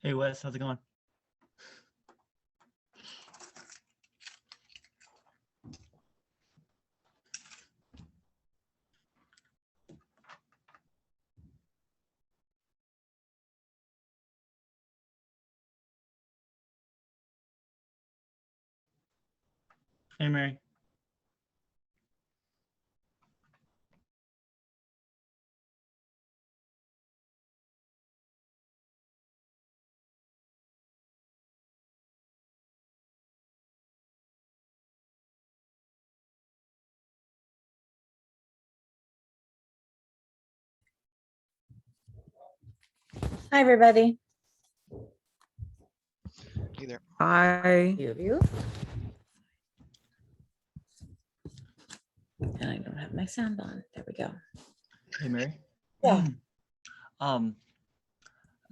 Hey Wes, how's it going? Hey Mary. Hi, everybody. Hey there. Hi. You. And I don't have my sound on. There we go. Hey Mary. Yeah. Um,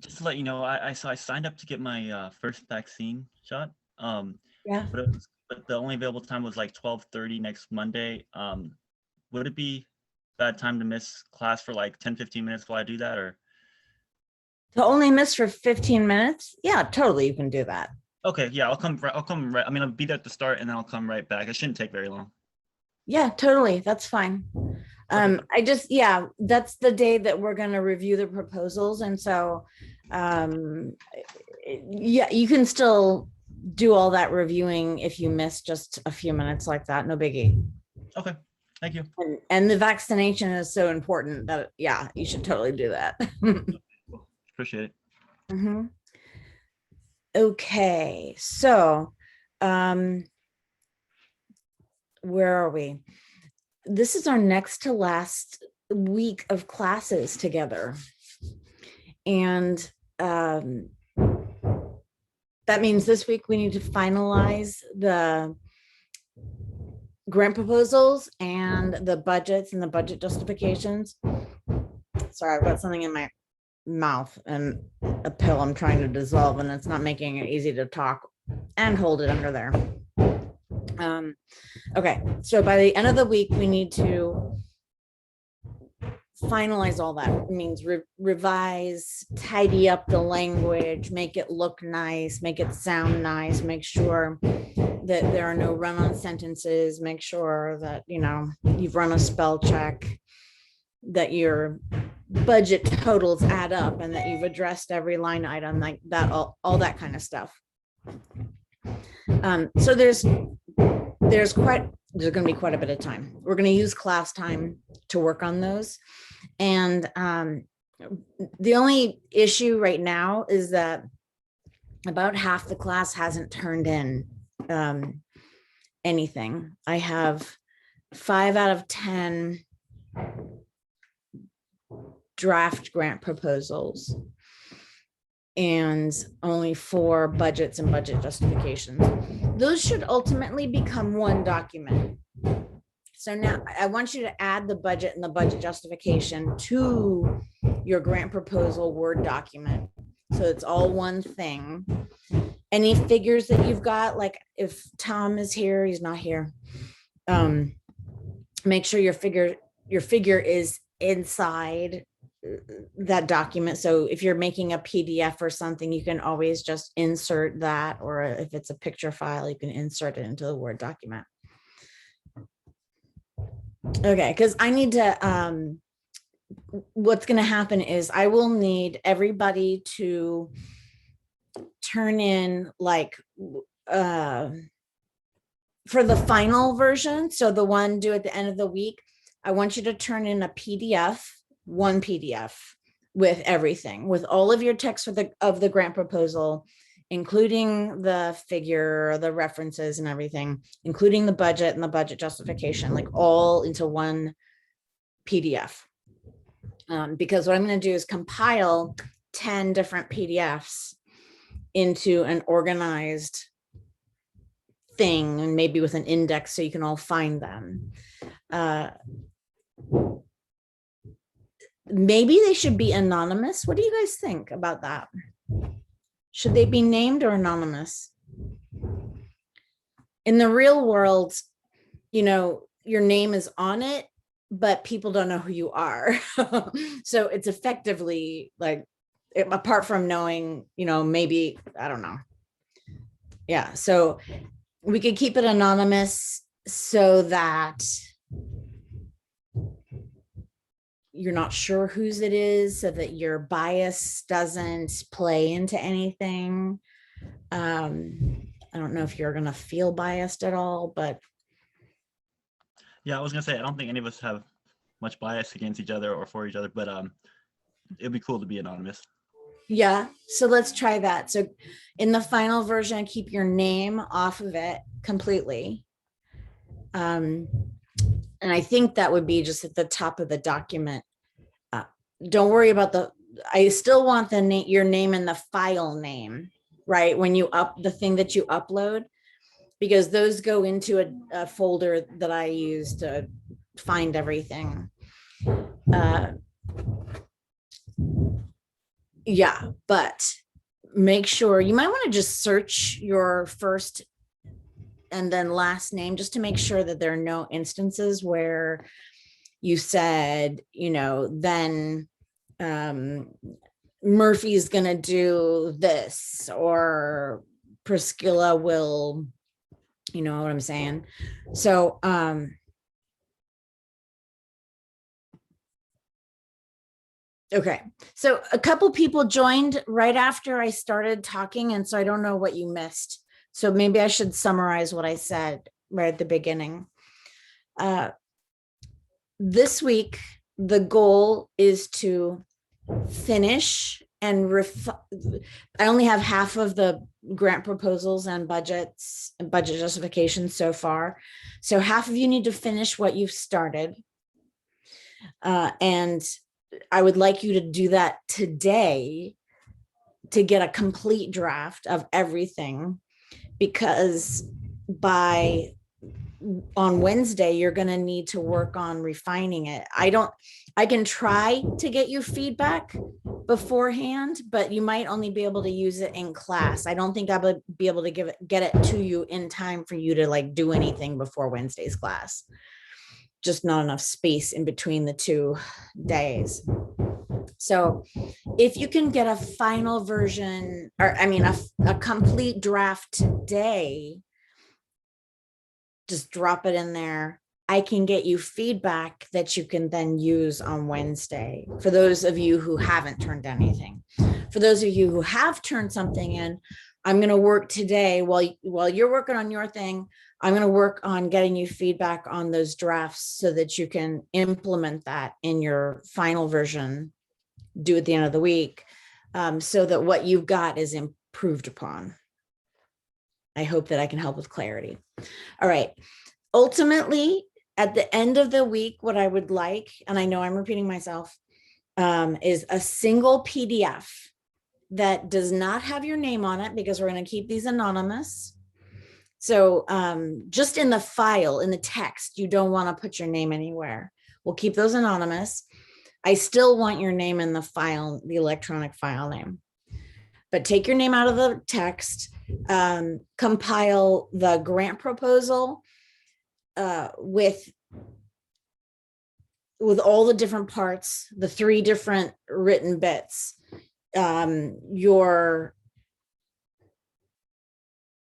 just to let you know, I signed up to get my first vaccine shot. Yeah. But the only available time was like 12:30 next Monday. Would it be bad time to miss class for like 10-15 minutes while I do that, or? To only miss for 15 minutes? Yeah, totally. You can do that. Okay, yeah, I'll come right. I mean, I'll be there at the start and then I'll come right back. It shouldn't take very long. Yeah, totally. That's fine. Okay. That's the day that we're going to review the proposals. And so, yeah, you can still do all that reviewing if you miss just a few minutes like that. No biggie. Okay, thank you. And the vaccination is so important that, yeah, you should totally do that. Cool. Appreciate it. Mhm. Okay, so where are we? This is our next to last week of classes together. And that means this week we need to finalize the grant proposals and the budgets and the budget justifications. Sorry, I've got something in my mouth and a pill I'm trying to dissolve, and it's not making it easy to talk and hold it under there. Okay, so by the end of the week, we need to finalize all that. It means revise, tidy up the language, make it look nice, make it sound nice, make sure that there are no run-on sentences, make sure that, you know, you've run a spell check, that your budget totals add up, and that you've addressed every line item, like that, all that kind of stuff. So there's going to be quite a bit of time. We're going to use class time to work on those. And the only issue right now is that about half the class hasn't turned in anything. I have 5 out of 10 draft grant proposals and only 4 budgets and budget justifications. Those should ultimately become one document. So now I want you to add the budget and the budget justification to your grant proposal Word document. So it's all one thing. Any figures that you've got, like if Tom is here, he's not here. Make sure your figure is inside that document. So if you're making a PDF or something, you can always just insert that, or if it's a picture file, you can insert it into the Word document. Okay, because I need to, what's going to happen is I will need everybody to turn in like, for the final version. So the one due at the end of the week, I want you to turn in a PDF, one PDF with everything, with all of your text of the grant proposal, including the figure, the references and everything, including the budget and the budget justification, like all into one PDF. Because what I'm going to do is compile 10 different PDFs into an organized thing, and maybe with an index so you can all find them. Maybe they should be anonymous. What do you guys think about that? Should they be named or anonymous? In the real world, you know, your name is on it, but people don't know who you are. So it's effectively like apart from knowing, maybe, I don't know. Yeah, so we could keep it anonymous so that you're not sure whose it is, so that your bias doesn't play into anything. I don't know if you're gonna feel biased at all, but Yeah, I was gonna say, I don't think any of us have much bias against each other or for each other, but it'd be cool to be anonymous. yeah, so let's try that. So in the final version, keep your name off of it completely. And I think that would be just at the top of the document. Don't worry about I still want your name in the file name, right? When you the thing that you upload, because those go into a folder that I use to find everything. Yeah, but make sure, you might want to just search your first and then last name just to make sure that there are no instances where you said, then Murphy's gonna do this, or Priscilla will, you know what I'm saying? So okay, so a couple people joined right after I started talking, and so I don't know what you missed. So maybe I should summarize what I said right at the beginning. This week, the goal is to finish and I only have half of the grant proposals and budgets and budget justifications so far. So half of you need to finish what you've started. And I would like you to do that today to get a complete draft of everything, because on Wednesday, you're going to need to work on refining it. I can try to get you feedback beforehand, but you might only be able to use it in class. I don't think I would be able to get it to you in time for you to do anything before Wednesday's class. Just not enough space in between the 2 days. So if you can get a final version, or a complete draft today, just drop it in there. I can get you feedback that you can then use on Wednesday. For those of you who haven't turned anything, for those of you who have turned something in, I'm going to work today while you're working on your thing. I'm going to work on getting you feedback on those drafts so that you can implement that in your final version, due at the end of the week, so that what you've got is improved upon. I hope that I can help with clarity. All right. Ultimately, at the end of the week, what I would like, and I know I'm repeating myself, is a single PDF that does not have your name on it, because we're going to keep these anonymous. So just in the file, in the text, you don't want to put your name anywhere. We'll keep those anonymous. I still want your name in the file, the electronic file name. But take your name out of the text, compile the grant proposal with all the different parts, the 3 different written bits, your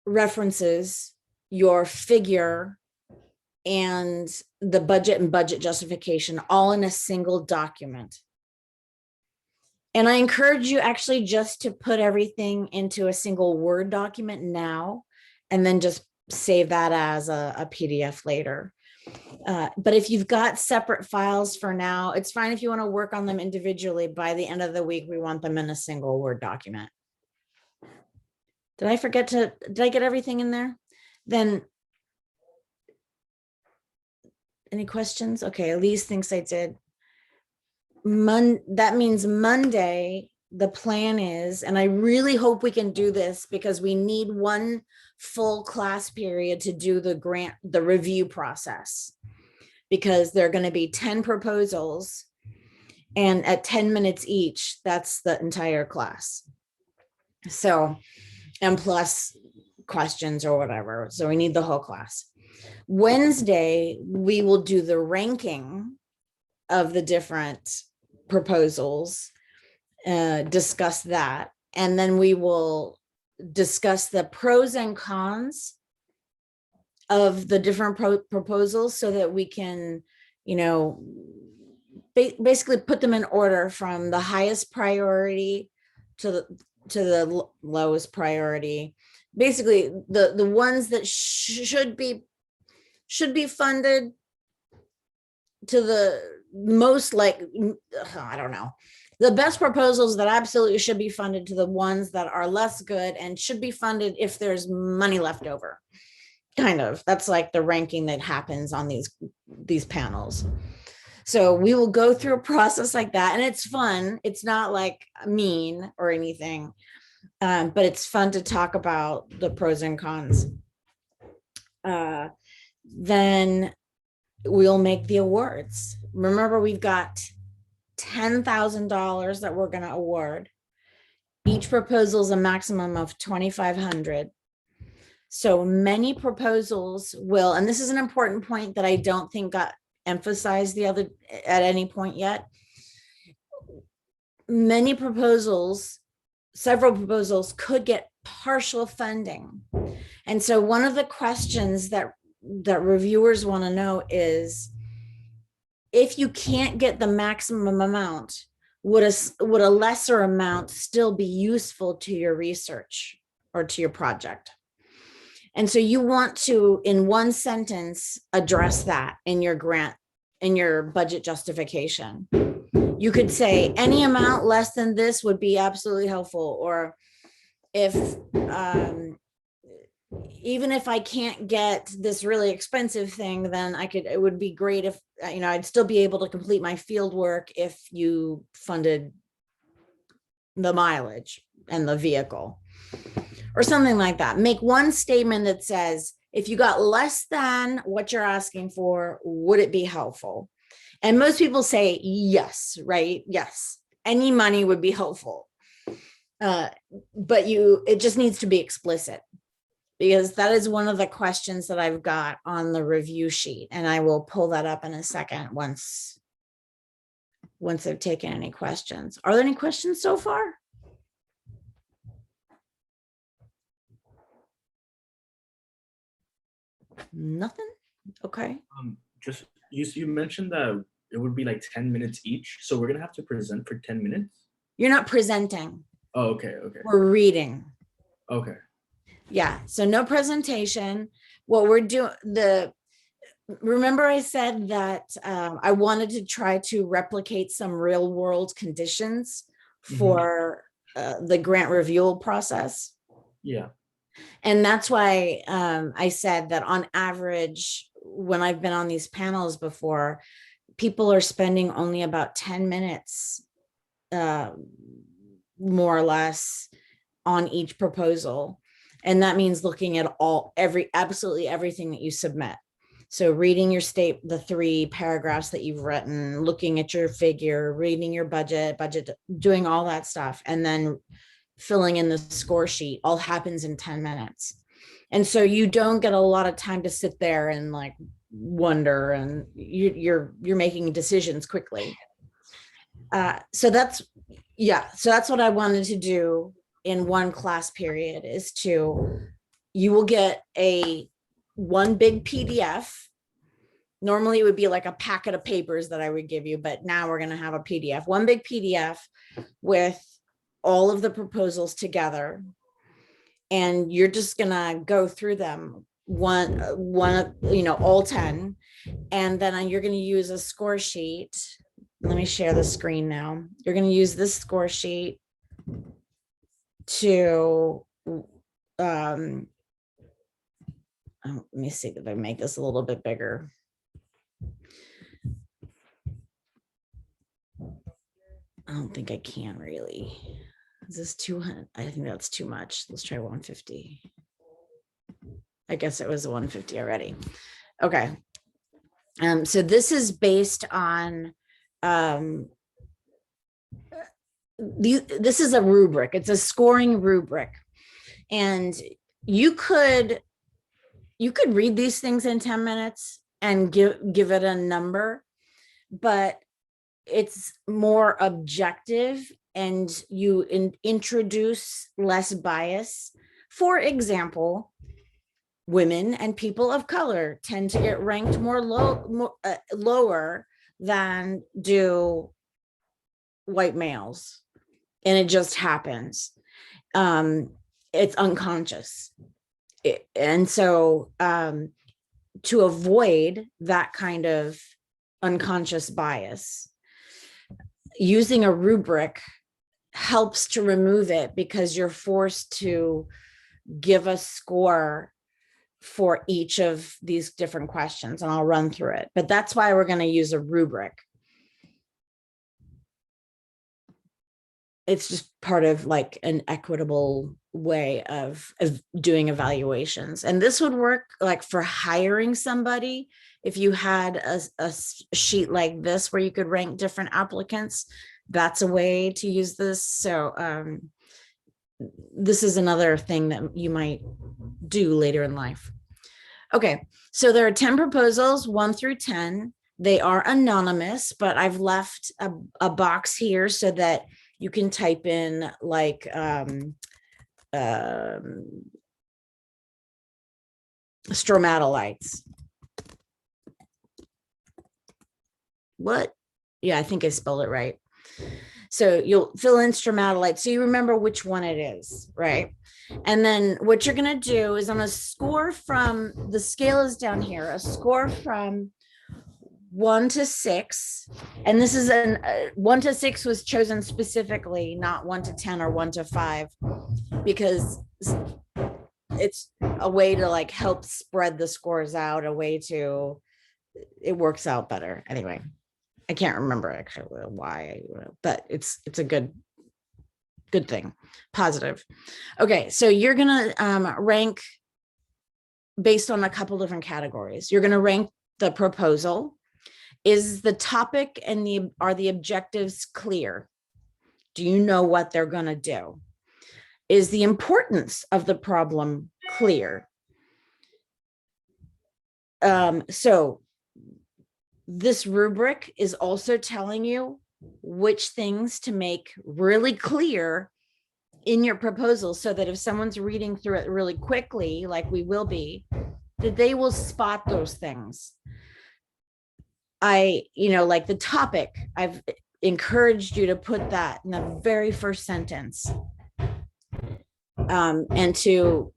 references, your figure, and the budget and budget justification, all in a single document. And I encourage you actually just to put everything into a single Word document now, and then just save that as a PDF later. But if you've got separate files for now, it's fine if you want to work on them individually. By the end of the week, we want them in a single Word document. Did I get everything in there? Then, any questions? Okay, Elise thinks I did. That means Monday, the plan is, and I really hope we can do this, because we need 1 full class period to do the review process, because there are going to be 10 proposals, and at 10 minutes each, that's the entire class. So, and plus questions or whatever. So we need the whole class. Wednesday, we will do the ranking of the different proposals, discuss that. And then we will discuss the pros and cons of the different proposals so that we can, you know, basically put them in order from the highest priority to the lowest priority. Basically, the ones that should be funded to the most, like, I don't know, the best proposals that absolutely should be funded to the ones that are less good and should be funded if there's money left over. Kind of, that's like the ranking that happens on these panels. So we will go through a process like that, and it's fun. It's not like mean or anything, but it's fun to talk about the pros and cons. Then we'll make the awards. Remember, we've got $10,000 that we're going to award. Each proposal is a maximum of $2,500. So many proposals will, and this is an important point that I don't think got emphasized at any point yet. Many proposals, several proposals could get partial funding. And so one of the questions that reviewers want to know is, if you can't get the maximum amount, would a lesser amount still be useful to your research or to your project? And so you want to, in one sentence, address that in your grant, in your budget justification. You could say any amount less than this would be absolutely helpful. Or if, even if I can't get this really expensive thing, then it would be great if, you know, I'd still be able to complete my field work if you funded the mileage and the vehicle. Or something like that. Make one statement that says, if you got less than what you're asking for, would it be helpful? And most people say yes, right? Yes, any money would be helpful. But it just needs to be explicit, because that is one of the questions that I've got on the review sheet. And I will pull that up in a second once I've taken any questions. Are there any questions so far? Nothing? Okay. Just you mentioned that it would be like 10 minutes each. So we're gonna have to present for 10 minutes? You're not presenting. Oh, okay. We're reading. Okay. Yeah, so no presentation. What we're doing, remember I said that I wanted to try to replicate some real world conditions for the grant review process. Yeah. And that's why I said that on average, when I've been on these panels before, people are spending only about 10 minutes, more or less, on each proposal. And that means looking at absolutely everything that you submit. So reading your the 3 paragraphs that you've written, looking at your figure, reading your budget, doing all that stuff, and then filling in the score sheet all happens in 10 minutes. And so you don't get a lot of time to sit there and like wonder, and you're making decisions quickly. So that's what I wanted to do in one class period, is you will get one big PDF. Normally it would be like a packet of papers that I would give you, but now we're going to have a PDF, one big PDF with all of the proposals together. And you're just going to go through them one, all 10. And then you're going to use a score sheet. Let me share the screen now. You're going to use this score sheet to, let me see if I make this a little bit bigger. I don't think I can really. Is this 200? I think that's too much. Let's try 150. I guess it was 150 already. Okay. So this is based on, this is a rubric. It's a scoring rubric. And you could read these things in 10 minutes and give it a number, but it's more objective and you introduce less bias. For example, women and people of color tend to get ranked lower than do white males, and it just happens. It's unconscious. And so to avoid that kind of unconscious bias, using a rubric helps to remove it, because you're forced to give a score for each of these different questions, and I'll run through it. But that's why we're going to use a rubric. It's just part of like an equitable way of doing evaluations. And this would work like for hiring somebody. If you had a sheet like this where you could rank different applicants, that's a way to use this. So this is another thing that you might do later in life. Okay, so there are 10 proposals, 1 through 10. They are anonymous, but I've left a box here so that you can type in like stromatolites. What? Yeah, I think I spelled it right. So you'll fill in stromatolite, so you remember which one it is, right? And then what you're going to do is on a score from, the scale is down here, a score from 1 to 6. And this is 1 to 6 was chosen specifically, not 1 to 10 or 1 to 5, because it's a way to like help spread the scores out, a way to, it works out better. Anyway, I can't remember actually why, but it's a good thing, positive. Okay, so you're gonna rank based on a couple different categories. You're gonna rank the proposal. Is the topic and are the objectives clear? Do you know what they're gonna do? Is the importance of the problem clear? So this rubric is also telling you which things to make really clear in your proposal, so that if someone's reading through it really quickly, like we will be, that they will spot those things. Like the topic, I've encouraged you to put that in the very first sentence. And to,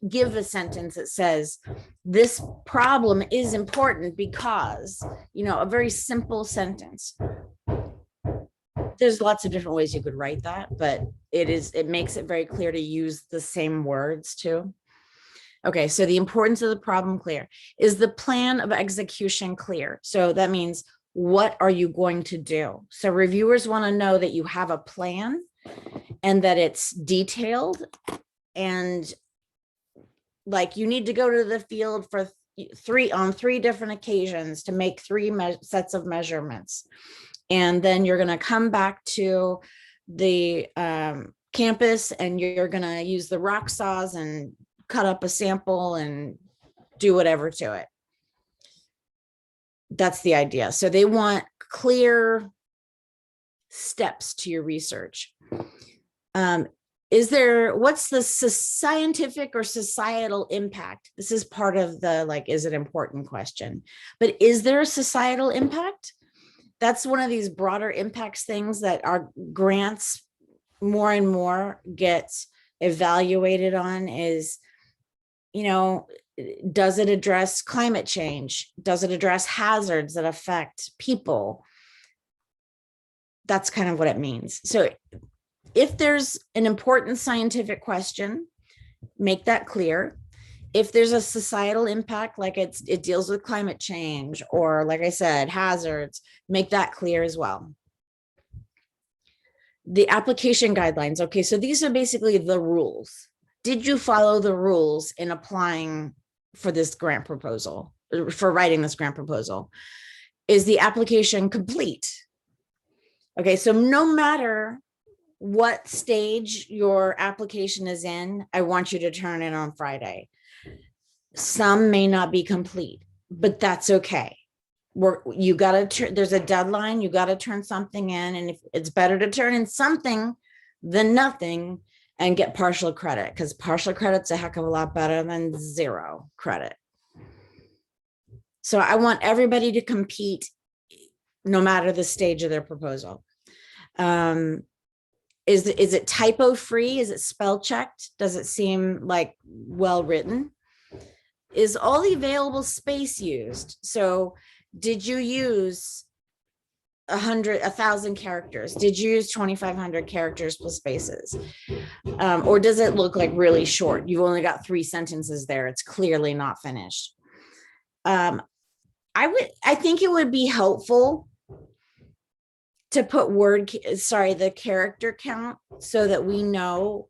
give a sentence that says, this problem is important because, a very simple sentence. There's lots of different ways you could write that, but it makes it very clear to use the same words too. Okay, so the importance of the problem clear. Is the plan of execution clear? So that means, what are you going to do? So reviewers want to know that you have a plan and that it's detailed, and like you need to go to the field for on three different occasions to make 3 sets of measurements. And then you're going to come back to the campus and you're going to use the rock saws and cut up a sample and do whatever to it. That's the idea. So they want clear steps to your research. What's the scientific or societal impact? This is part of the, is it important question, but is there a societal impact? That's one of these broader impacts things that our grants more and more get evaluated on is, does it address climate change? Does it address hazards that affect people? That's kind of what it means. So if there's an important scientific question, make that clear. If there's a societal impact, like it deals with climate change, or like I said, hazards, make that clear as well. The application guidelines. Okay, so these are basically the rules. Did you follow the rules in applying for this grant proposal, for writing this grant proposal? Is the application complete? Okay, so no matter what stage your application is in, I want you to turn in on Friday. Some may not be complete, but that's okay. you gotta turn, there's a deadline, you gotta turn something in, and if it's better to turn in something than nothing and get partial credit, because partial credit's a heck of a lot better than zero credit. So I want everybody to compete no matter the stage of their proposal. Is it typo free? Is it spell checked? Does it seem like well written? Is all the available space used? So did you use 1,000 characters? Did you use 2,500 characters plus spaces? Or does it look like really short? You've only got 3 sentences there. It's clearly not finished. I think it would be helpful to put the character count so that we know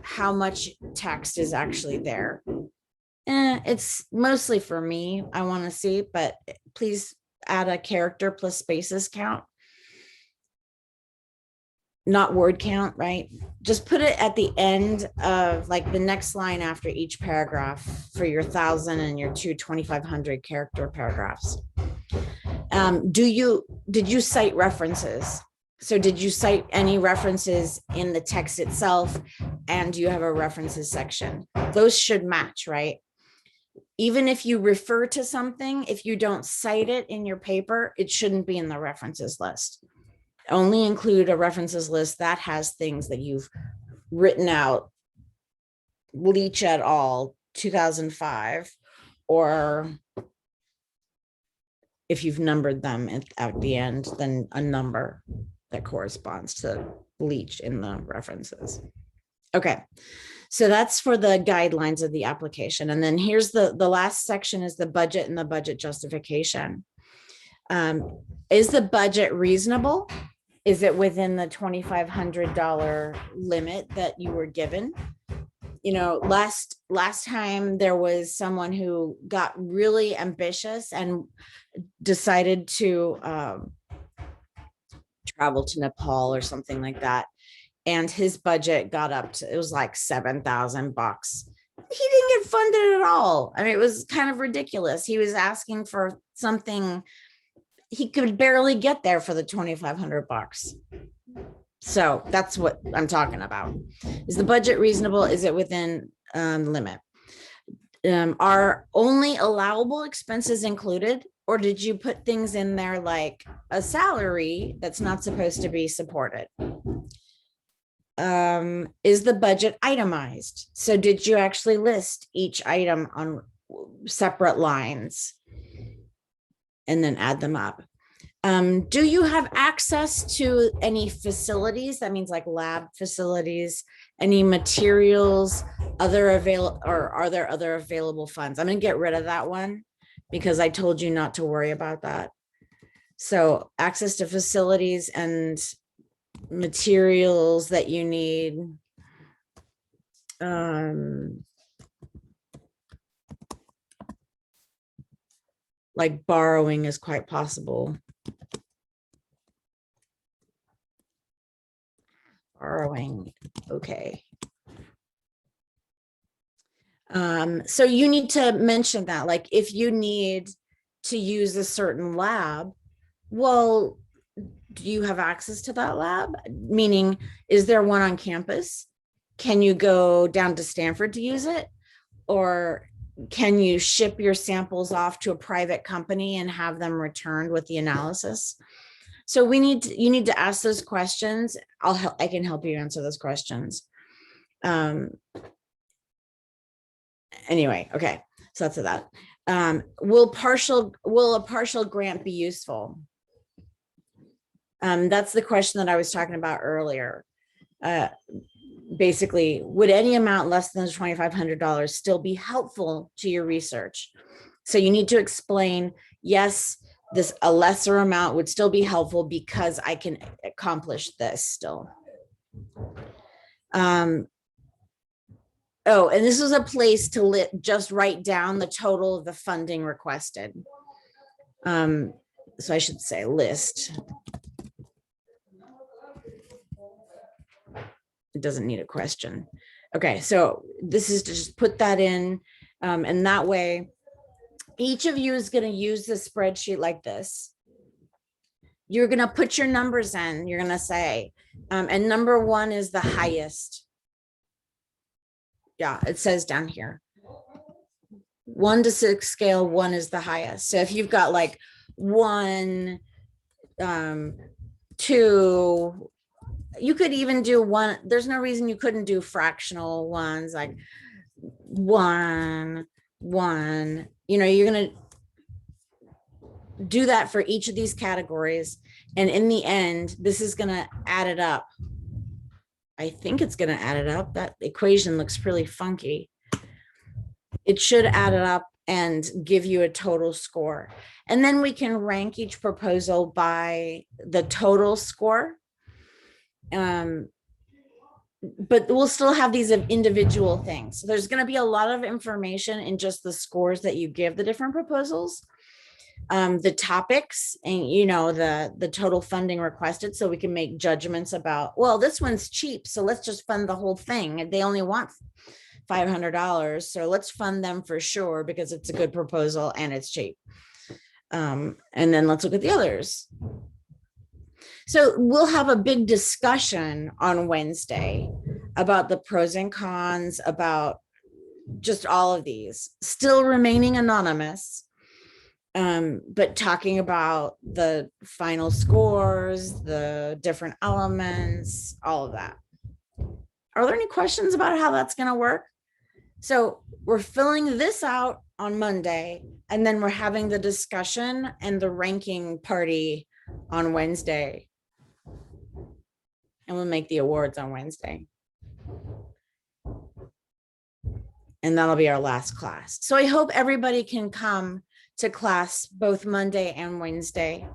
how much text is actually there. It's mostly for me, I want to see, but please add a character plus spaces count. Not word count, right? Just put it at the end of like the next line after each paragraph for your 1,000 and your 2,500 character paragraphs. Did you cite references? So did you cite any references in the text itself? And do you have a references section? Those should match, right? Even if you refer to something, if you don't cite it in your paper, it shouldn't be in the references list. Only include a references list that has things that you've written out. Leach et al. 2005, or if you've numbered them at the end, then a number that corresponds to Leach in the references. Okay, so that's for the guidelines of the application. And then here's the last section is the budget and the budget justification. Is the budget reasonable? Is it within the $2,500 limit that you were given? You know, last time there was someone who got really ambitious and decided to travel to Nepal or something like that. And his budget got up to, it was like $7,000. He didn't get funded at all. I mean, it was kind of ridiculous. He was asking for something, he could barely get there for the $2,500. So that's what I'm talking about. Is the budget reasonable? Is it within limit? Are only allowable expenses included? Or did you put things in there like a salary that's not supposed to be supported? Is the budget itemized? So did you actually list each item on separate lines and then add them up? Do you have access to any facilities? That means like lab facilities, any materials, or are there other available funds? I'm gonna get rid of that one because I told you not to worry about that. So access to facilities and materials that you need. Like borrowing is quite possible. Borrowing, okay. So you need to mention that, like if you need to use a certain lab, well, do you have access to that lab? Meaning, is there one on campus? Can you go down to Stanford to use it? Or can you ship your samples off to a private company and have them returned with the analysis? So you need to ask those questions. I can help you answer those questions. Anyway, okay, so that's that. Will a partial grant be useful? That's the question that I was talking about earlier. Basically, would any amount less than $2,500 still be helpful to your research? So you need to explain, yes, a lesser amount would still be helpful because I can accomplish this still. Oh, and this was a place to just write down the total of the funding requested. So I should say list. It doesn't need a question. Okay, so this is to just put that in, and that way each of you is going to use the spreadsheet like this. You're going to put your numbers in. You're going to say, and number 1 is the highest. Yeah, it says down here. 1 to 6 scale, 1 is the highest. So if you've got like 1, 2, you could even do 1. There's no reason you couldn't do fractional ones like 1, 1. You know, you're going to do that for each of these categories. And in the end, this is going to add it up. I think it's going to add it up. That equation looks pretty funky. It should add it up and give you a total score. And then we can rank each proposal by the total score. But we'll still have these individual things. So there's going to be a lot of information in just the scores that you give the different proposals, the topics, and you know, the total funding requested, so we can make judgments about, well, this one's cheap, so let's just fund the whole thing. They only want $500, so let's fund them for sure because it's a good proposal and it's cheap. And then let's look at the others. So we'll have a big discussion on Wednesday about the pros and cons, about just all of these, still remaining anonymous, but talking about the final scores, the different elements, all of that. Are there any questions about how that's going to work? So we're filling this out on Monday, and then we're having the discussion and the ranking party on Wednesday. And we'll make the awards on Wednesday. And that'll be our last class. So I hope everybody can come to class both Monday and Wednesday.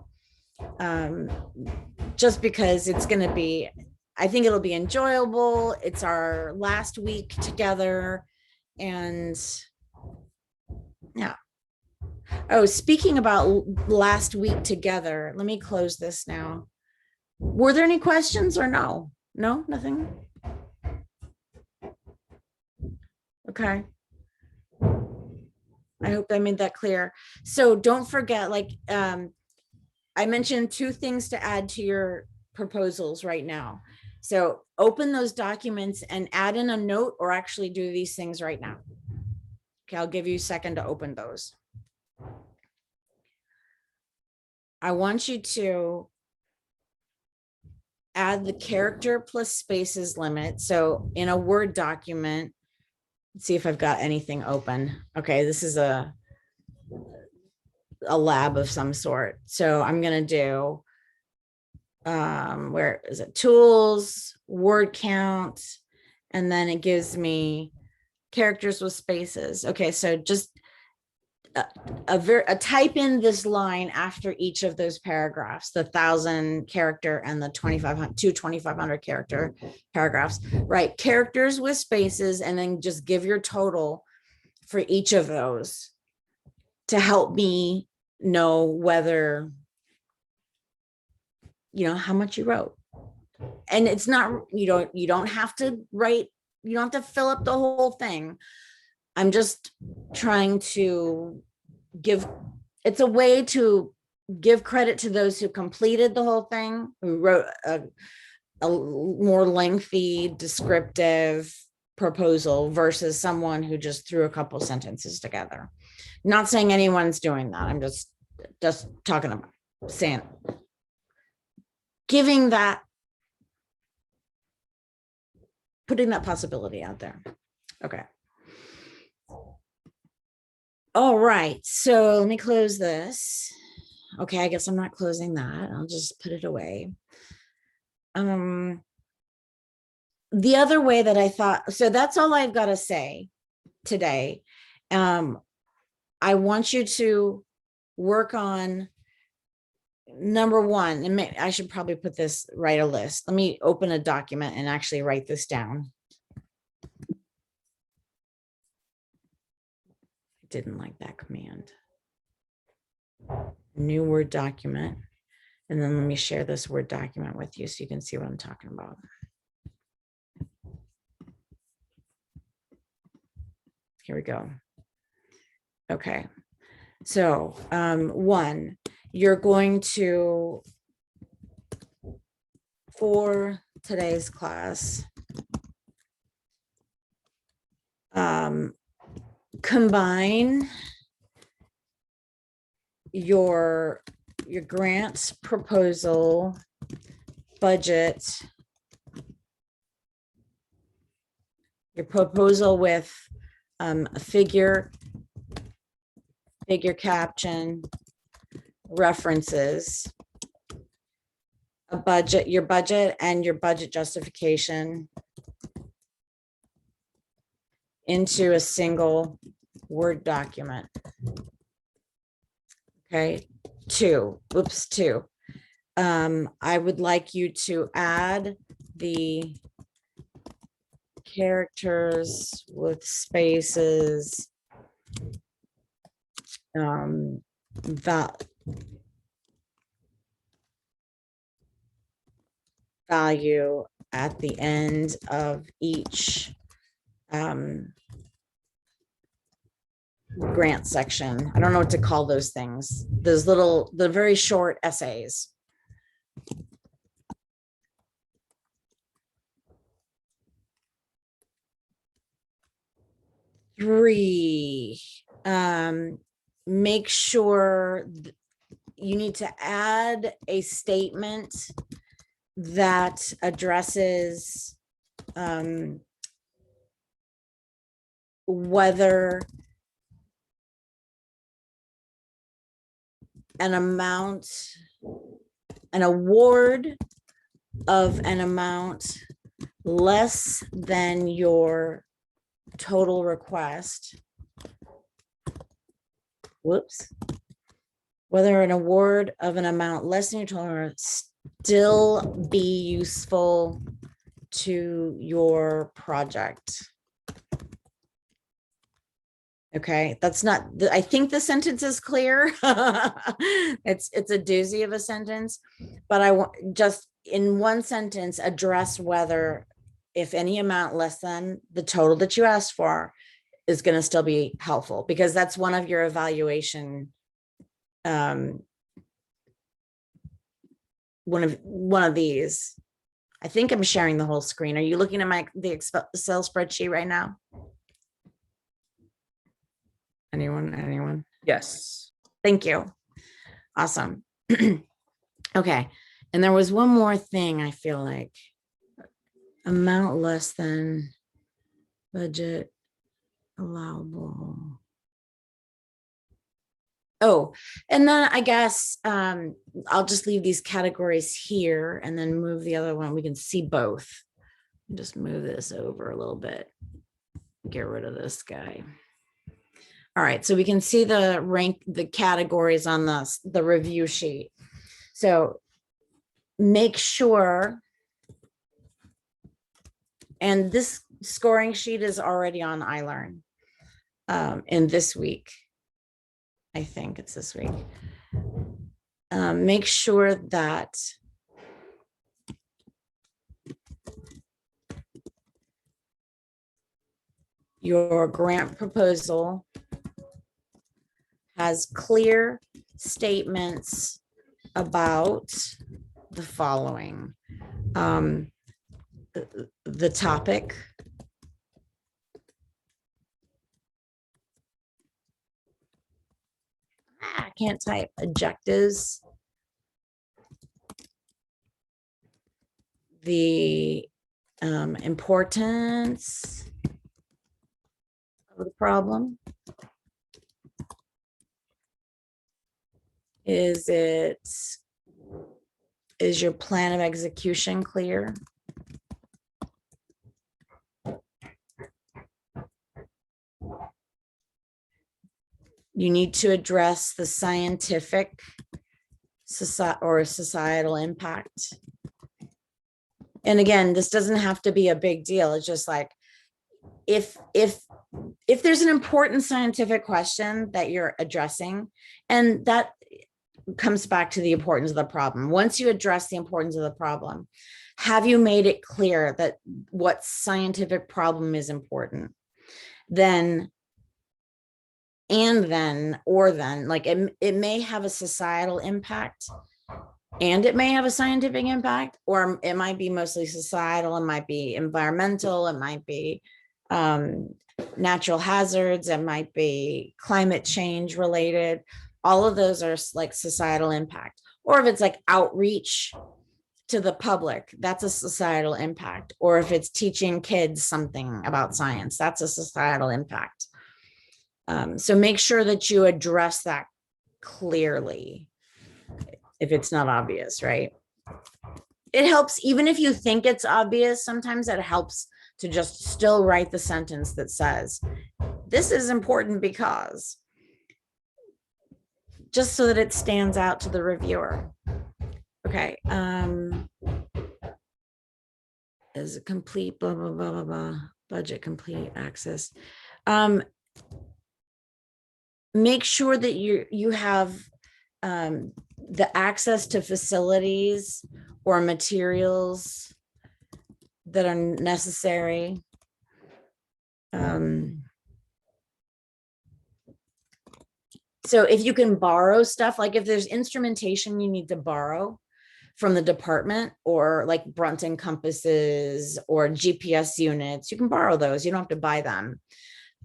Just because it's going to be, I think it'll be enjoyable. It's our last week together. And yeah. Oh, speaking about last week together, let me close this now. Were there any questions or no? No, nothing? Okay. I hope I made that clear. So don't forget, like I mentioned 2 things to add to your proposals right now. So open those documents and add in a note, or actually do these things right now. Okay, I'll give you a second to open those. I want you to add the character plus spaces limit. So in a Word document, let's see if I've got anything open. Okay, this is a lab of some sort. So I'm going to do, where is it? Tools, word count, and then it gives me characters with spaces. Okay, so just a type in this line after each of those paragraphs, the 1,000 character and the 2,500 character paragraphs, right? Characters with spaces, and then just give your total for each of those to help me know whether, you know, how much you wrote. And it's not, you don't have to write, you don't have to fill up the whole thing. I'm just trying to give, it's a way to give credit to those who completed the whole thing, who wrote a more lengthy descriptive proposal versus someone who just threw a couple sentences together. Not saying anyone's doing that. I'm just talking about saying, giving that, putting that possibility out there. Okay. All right, so let me close this. Okay, I guess I'm not closing that. I'll just put it away. The other way that I thought, so that's all I've got to say today. I want you to work on number 1, and I should probably put this, write a list. Let me open a document and actually write this down. Didn't like that command. New Word document. And then let me share this Word document with you so you can see what I'm talking about. Here we go. Okay. So, one, you're going to, for today's class, combine your grant proposal budget, your proposal with a figure caption, references, a budget, your budget and your budget justification into a single Word document. Okay, two. I would like you to add the characters with spaces, value at the end of each grant section. I don't know what to call those things. Those little, the very short essays. Three, make sure you need to add a statement that addresses whether an award of an amount less than your total request. Whether an award of an amount less than your total still be useful to your project. Okay, that's not, I think the sentence is clear. It's a doozy of a sentence, but I want just in one sentence address whether, if any amount less than the total that you asked for is going to still be helpful, because that's one of your evaluation. One of these. I think I'm sharing the whole screen. Are you looking at the Excel spreadsheet right now? Anyone? Yes. Thank you. Awesome. Okay. And there was one more thing, I feel like. Amount less than budget allowable. Oh, and then I guess I'll just leave these categories here and then move the other one. We can see both. Just move this over a little bit. Get rid of this guy. All right, so we can see the categories on the review sheet. So make sure, and this scoring sheet is already on iLearn in this week. I think it's this week. Make sure that your grant proposal has clear statements about the following. The topic, I can't type, objectives, the importance of the problem. Is your plan of execution clear? You need to address the scientific or societal impact. And again, this doesn't have to be a big deal. It's just like, if there's an important scientific question that you're addressing, and that comes back to the importance of the problem. Once you address the importance of the problem, have you made it clear that what scientific problem is important? Then and then, or then, like it may have a societal impact and it may have a scientific impact, or it might be mostly societal, it might be environmental, it might be natural hazards, it might be climate change related. All of those are like societal impact. Or if it's like outreach to the public, that's a societal impact. Or if it's teaching kids something about science, that's a societal impact. So make sure that you address that clearly if it's not obvious, right? It helps, even if you think it's obvious, sometimes it helps to just still write the sentence that says, this is important because, just so that it stands out to the reviewer. Okay. Is it complete, blah, blah, blah, blah, blah, budget complete, access. Make sure that you have the access to facilities or materials that are necessary. So if you can borrow stuff, like if there's instrumentation you need to borrow from the department, or like Brunton compasses or GPS units, you can borrow those. You don't have to buy them.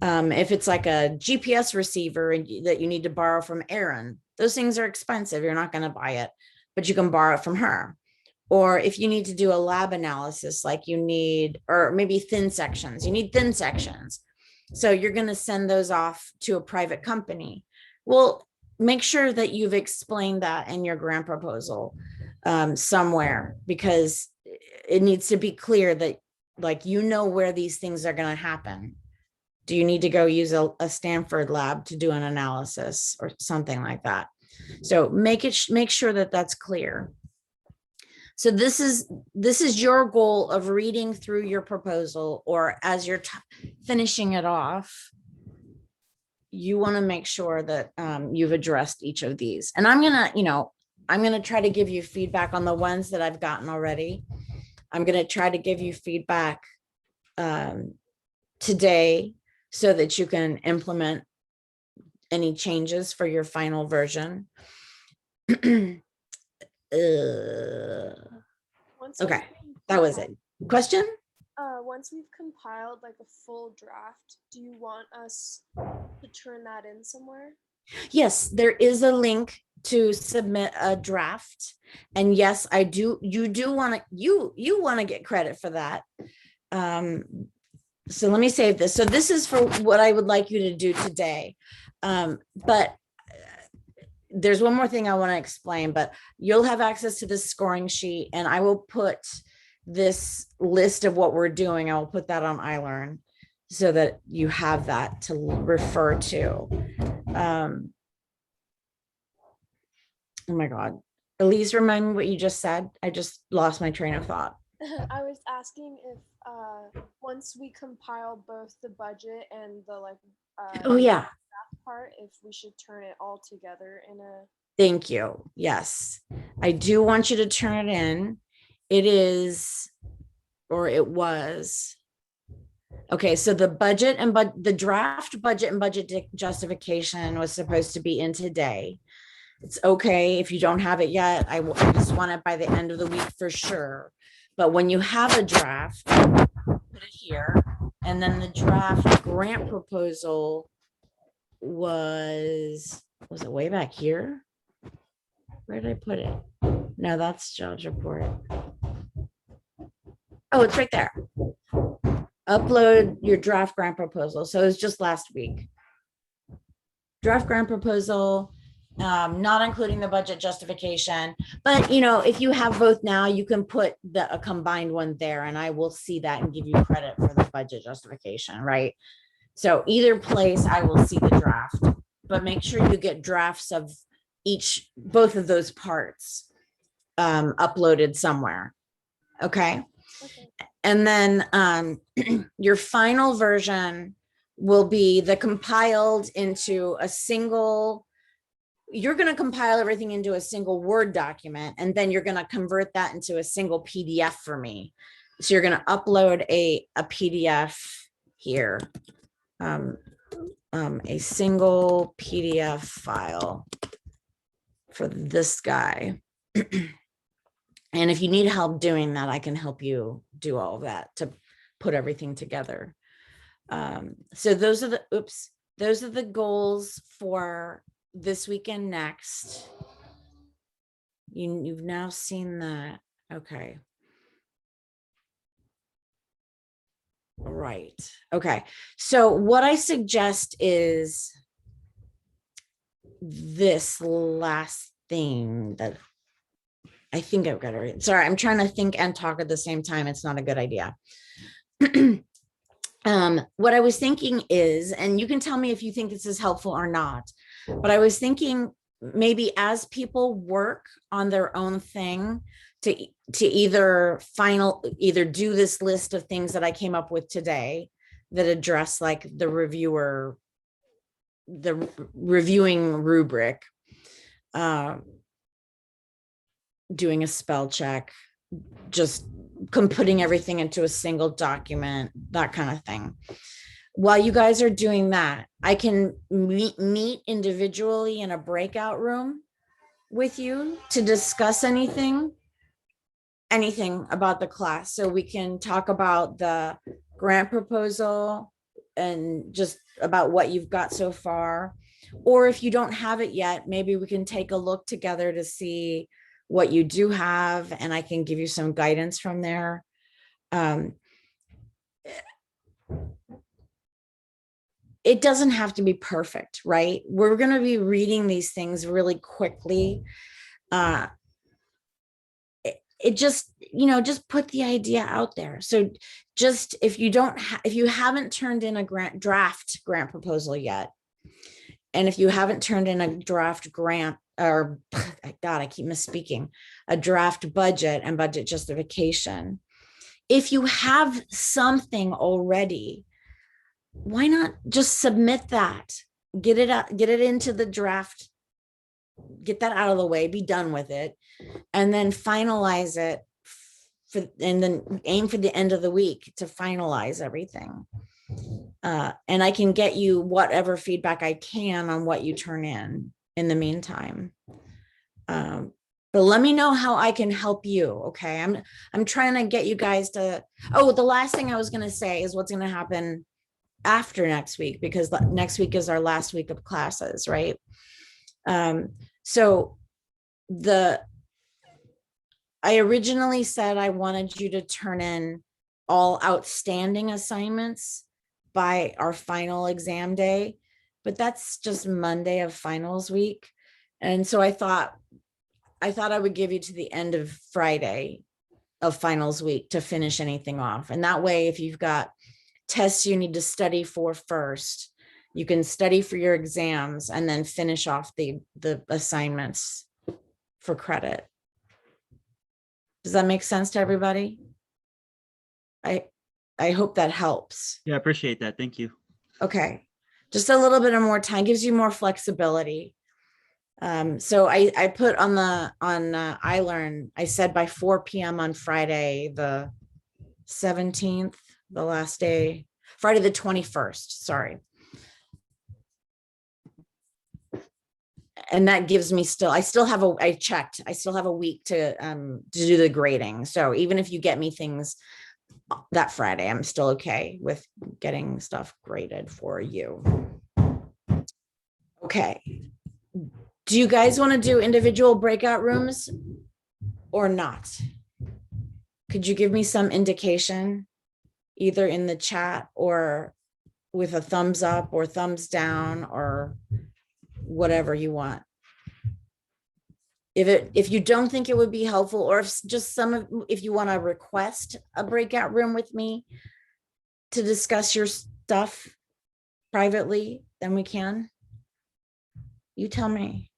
If it's like a GPS receiver that you need to borrow from Erin, those things are expensive. You're not going to buy it, but you can borrow it from her. Or if you need to do a lab analysis, like you need, or maybe thin sections, you need thin sections. So you're going to send those off to a private company. Well, make sure that you've explained that in your grant proposal somewhere, because it needs to be clear that, like, you know where these things are going to happen. Do you need to go use a Stanford lab to do an analysis or something like that? So make sure that that's clear. So this is your goal of reading through your proposal, or as you're finishing it off, you want to make sure that you've addressed each of these. And I'm gonna try to give you feedback on the ones that I've gotten already. I'm gonna try to give you feedback today, so that you can implement any changes for your final version. Okay, that was it. Question? Once we've compiled like a full draft, do you want us to turn that in somewhere? Yes, there is a link to submit a draft. And yes, I do. You do want to, you want to get credit for that. So let me save this. So this is for what I would like you to do today. But there's one more thing I want to explain, but you'll have access to this scoring sheet, and I will put this list of what we're doing. I will put that on iLearn so that you have that to refer to. Oh my God. Elise, remind me what you just said. I just lost my train of thought. I was asking if once we compile both the budget and the Oh yeah. draft part, if we should turn it all together in a. Thank you. Yes, I do want you to turn it in. It is, or it was. Okay, so the budget and the draft budget and budget justification was supposed to be in today. It's okay if you don't have it yet. I just want it by the end of the week for sure. But when you have a draft, put it here. And then the draft grant proposal was it way back here? Where did I put it? No, that's jobs report. Oh, it's right there. Upload your draft grant proposal. So it was just last week. Draft grant proposal, not including the budget justification. But if you have both now, you can put a combined one there, and I will see that and give you credit for the budget justification, right? So either place, I will see the draft, but make sure you get drafts of both of those parts uploaded somewhere. Okay. And then your final version will be the compiled into a single. You're going to compile everything into a single Word document, and then you're going to convert that into a single PDF for me. So you're going to upload a PDF here. a single PDF file for this guy. And if you need help doing that, I can help you do all of that to put everything together. So those are the goals for this weekend next. You've now seen that. Okay. Right. Okay. So what I suggest is this last thing that I think I've got to read. Sorry, I'm trying to think and talk at the same time. It's not a good idea. What I was thinking is, and you can tell me if you think this is helpful or not, but I was thinking maybe as people work on their own thing to either do this list of things that I came up with today that address like the reviewing rubric, doing a spell check, just putting everything into a single document, that kind of thing. While you guys are doing that, I can meet individually in a breakout room with you to discuss anything about the class. So we can talk about the grant proposal and just about what you've got so far. Or if you don't have it yet, maybe we can take a look together to see what you do have, and I can give you some guidance from there. It doesn't have to be perfect, right? We're going to be reading these things really quickly. It just, just put the idea out there. So just if you haven't turned in a draft grant proposal yet, and if you haven't turned in a draft grant, or God, I keep misspeaking, a draft budget and budget justification, if you have something already, why not just submit that, get it into the draft, get that out of the way, be done with it, and then finalize it and then aim for the end of the week to finalize everything. And I can get you whatever feedback I can on what you turn in the meantime. But let me know how I can help you. Okay. I'm trying to get you guys to, the last thing I was going to say is what's going to happen after next week, because next week is our last week of classes, right? So I originally said I wanted you to turn in all outstanding assignments by our final exam day, but that's just Monday of finals week. And so I thought I would give you to the end of Friday of finals week to finish anything off. And that way, if you've got tests you need to study for first, you can study for your exams and then finish off the assignments for credit. Does that make sense to everybody? I hope that helps. Yeah, I appreciate that. Thank you. Okay. Just a little bit of more time gives you more flexibility. So I put on iLearn, I said by 4 p.m. on Friday, the 17th, the last day, Friday, the 21st, sorry. And that gives me I still have a week to do the grading. So even if you get me things that Friday, I'm still okay with getting stuff graded for you. Okay. Do you guys want to do individual breakout rooms or not? Could you give me some indication either in the chat or with a thumbs up or thumbs down or whatever you want? If you don't think it would be helpful, or if you want to request a breakout room with me to discuss your stuff privately, then we can. You tell me.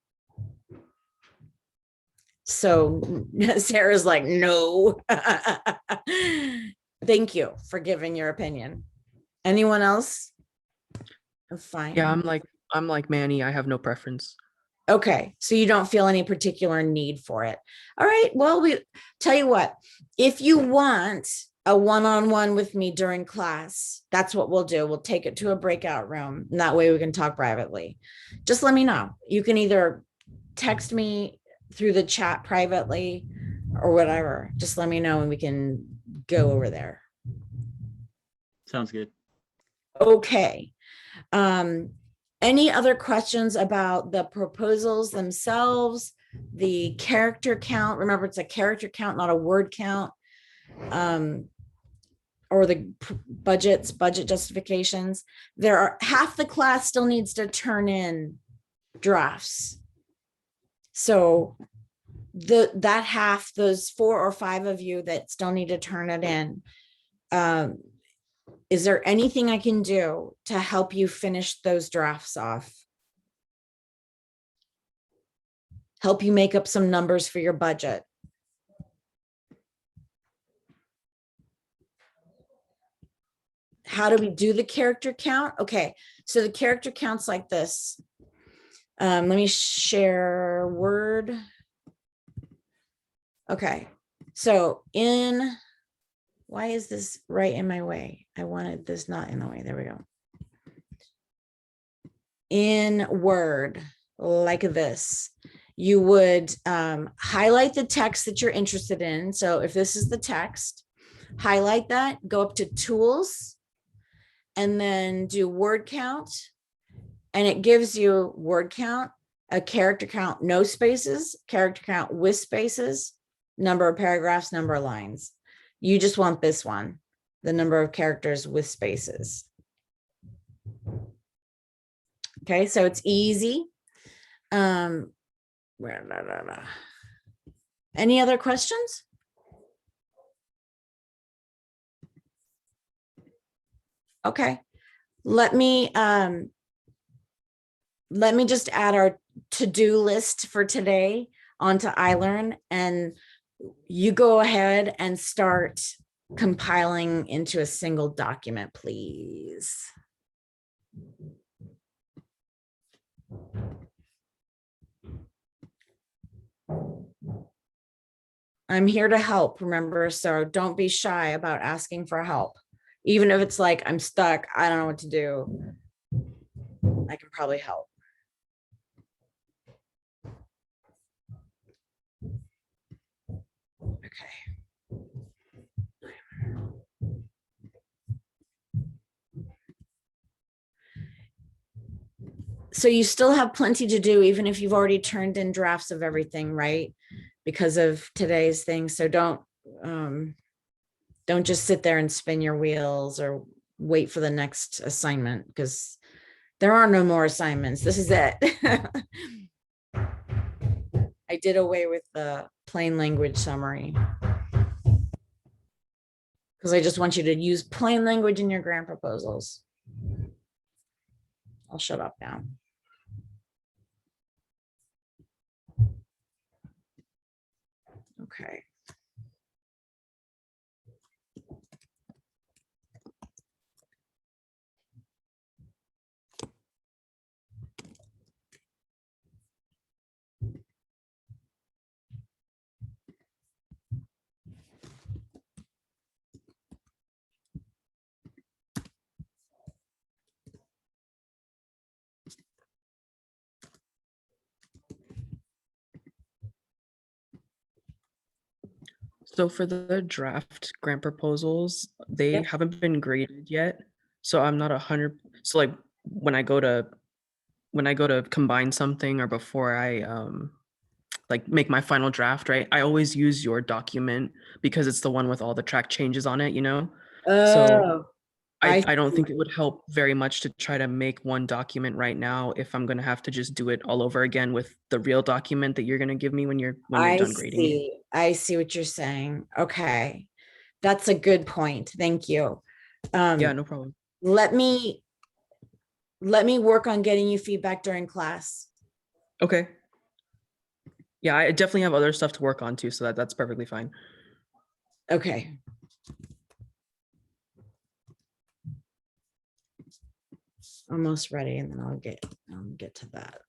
So Sarah's like, no. Thank you for giving your opinion. Anyone else? I'm fine. Yeah, I'm like Manny. I have no preference. Okay, so you don't feel any particular need for it. All right, well, we tell you what, if you want, a one-on-one with me during class, that's what we'll do. We'll take it to a breakout room, and that way we can talk privately. Just let me know. You can either text me through the chat privately or whatever. Just let me know and we can go over there. Sounds good. Okay. Any other questions about the proposals themselves, the character count? Remember, it's a character count, not a word count. Or the budget justifications. There are half the class still needs to turn in drafts. So that half, those 4 or 5 of you that still need to turn it in, is there anything I can do to help you finish those drafts off? Help you make up some numbers for your budget? How do we do the character count? Okay, so the character counts like this. Let me share Word. Okay, so why is this right in my way? I wanted this not in the way. There we go. In Word, like this, you would highlight the text that you're interested in. So if this is the text, highlight that, go up to Tools, and then do word count. And it gives you word count, a character count, no spaces, character count with spaces, number of paragraphs, number of lines. You just want this one, the number of characters with spaces. Okay, so it's easy. Any other questions? Okay, let me just add our to-do list for today onto iLearn, and you go ahead and start compiling into a single document, please. I'm here to help, remember, so don't be shy about asking for help. Even if it's like, I'm stuck, I don't know what to do, I can probably help. Okay. So you still have plenty to do, even if you've already turned in drafts of everything, right? Because of today's thing. So don't just sit there and spin your wheels or wait for the next assignment, because there are no more assignments. This is it. I did away with the plain language summary because I just want you to use plain language in your grant proposals. I'll shut up now. Okay. So for the draft grant proposals, they Yep. haven't been graded yet. So I'm not 100. So like when I go to combine something, or before I like make my final draft, right? I always use your document because it's the one with all the track changes on it, you know? So Oh, I don't think it would help very much to try to make one document right now if I'm gonna have to just do it all over again with the real document that you're gonna give me when you're done grading it. I see what you're saying. Okay. That's a good point. Thank you. Yeah, no problem. Let me work on getting you feedback during class. Okay. Yeah, I definitely have other stuff to work on too, so that's perfectly fine. Okay. Almost ready, and then I'll get to that.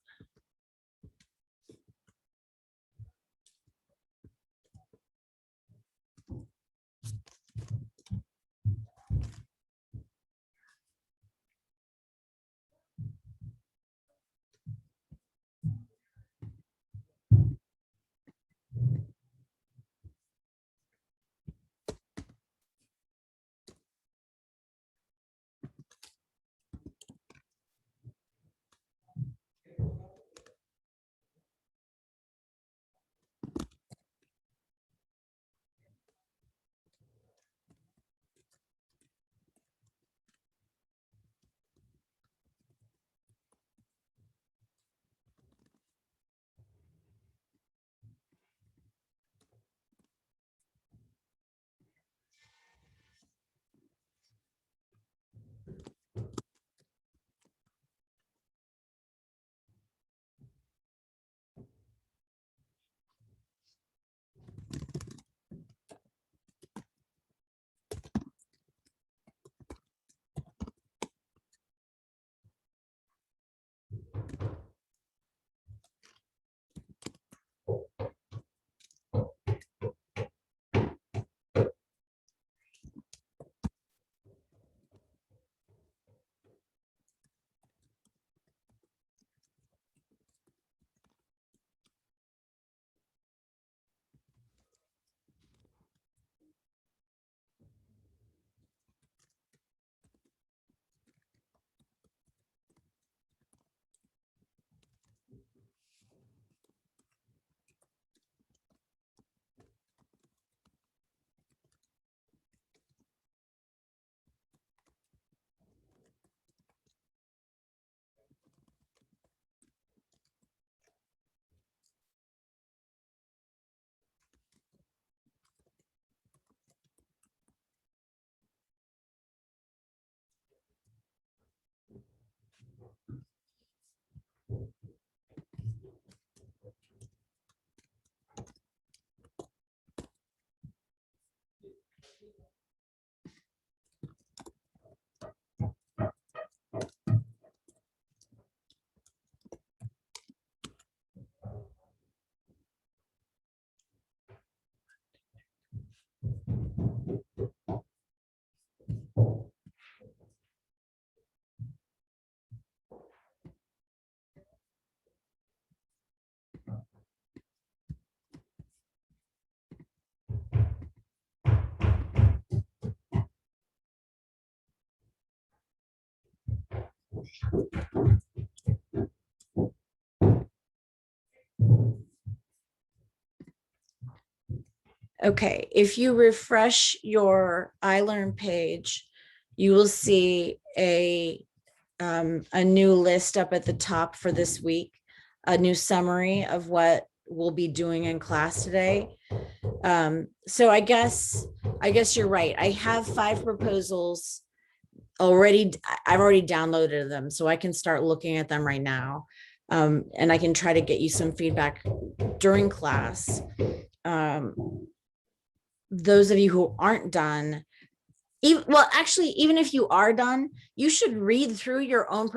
Okay, if you refresh your iLearn page, you will see a new list up at the top for this week, a new summary of what we'll be doing in class today. So I guess you're right. I have 5 proposals already. I've already downloaded them, so I can start looking at them right now. And I can try to get you some feedback during class. Those of you who aren't done, well, actually, even if you are done, you should read through your own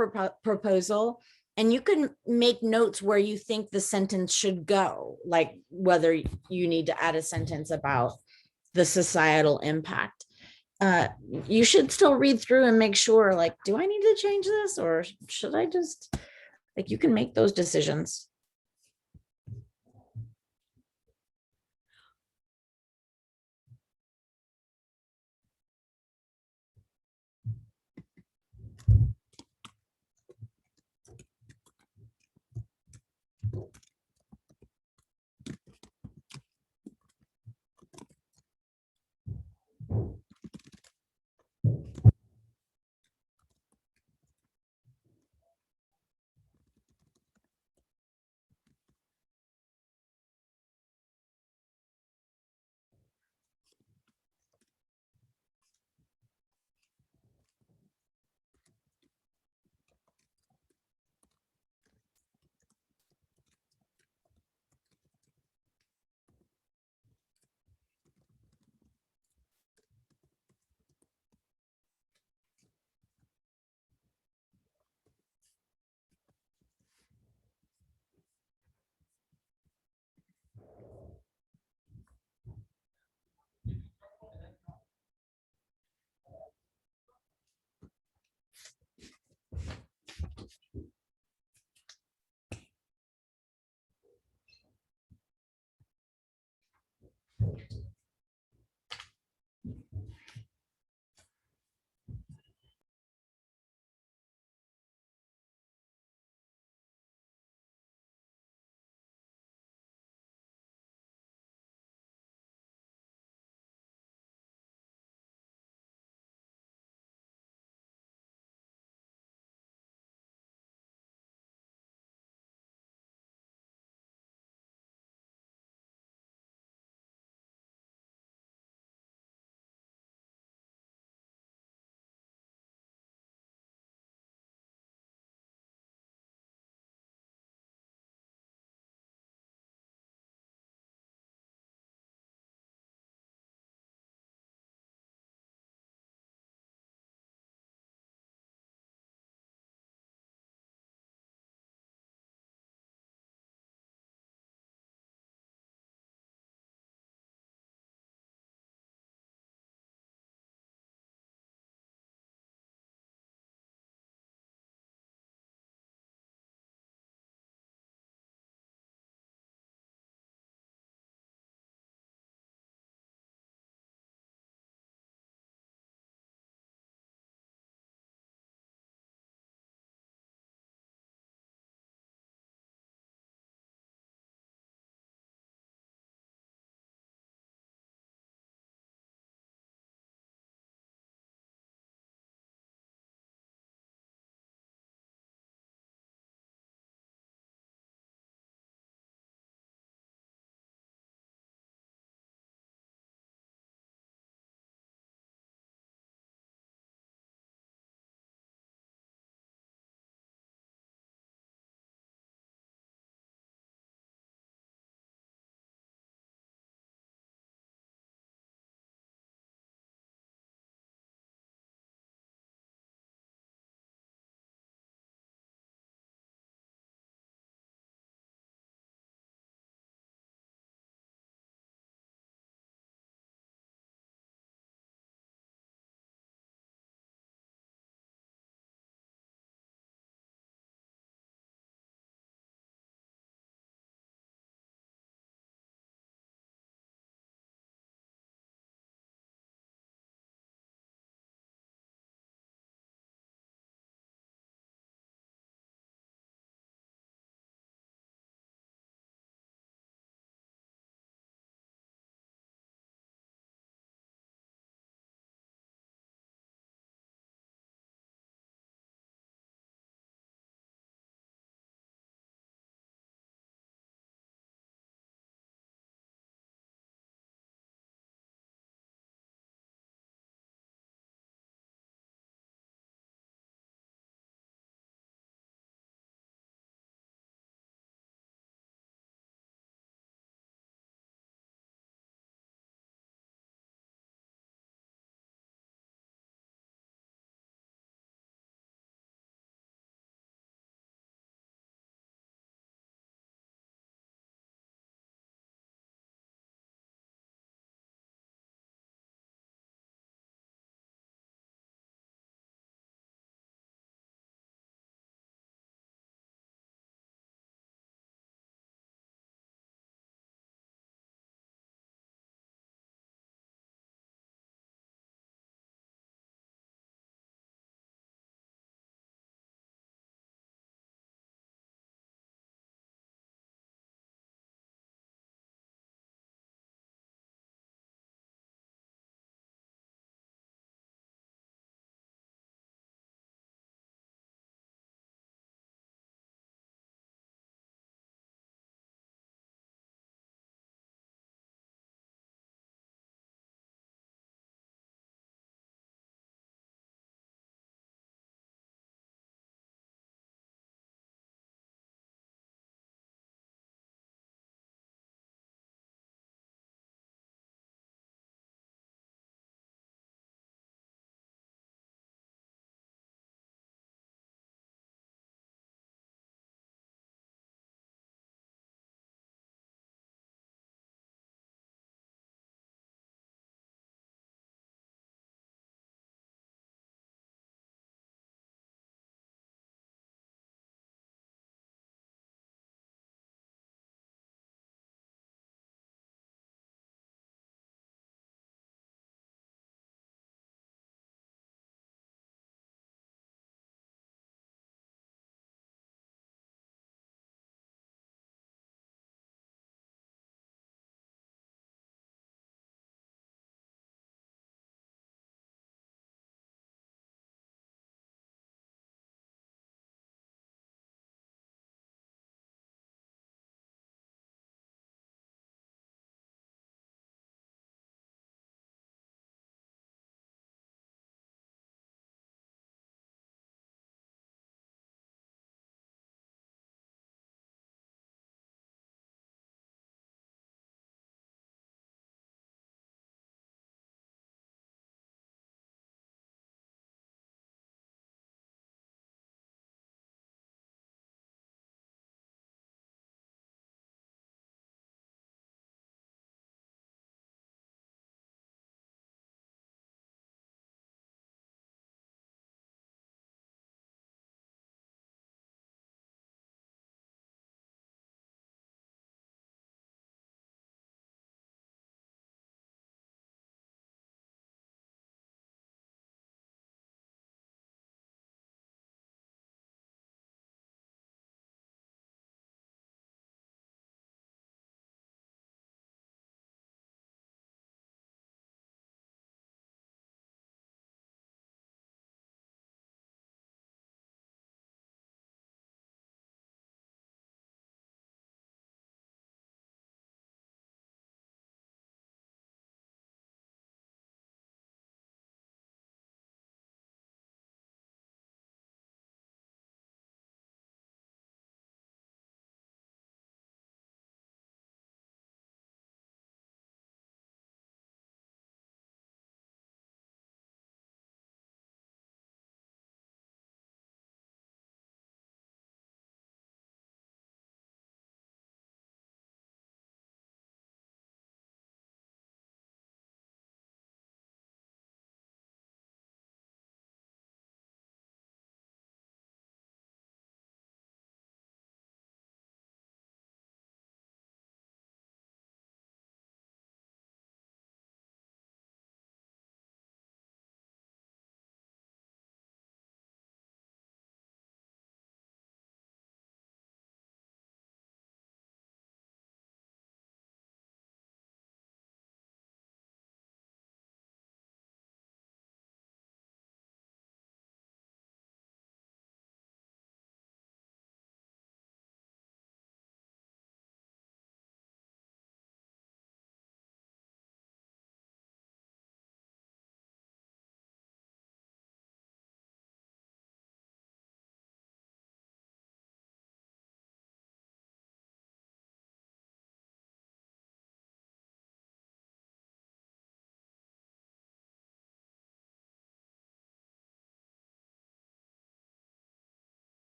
proposal, and you can make notes where you think the sentence should go, like whether you need to add a sentence about the societal impact. You should still read through and make sure, like, do I need to change this, or should I just, like, you can make those decisions.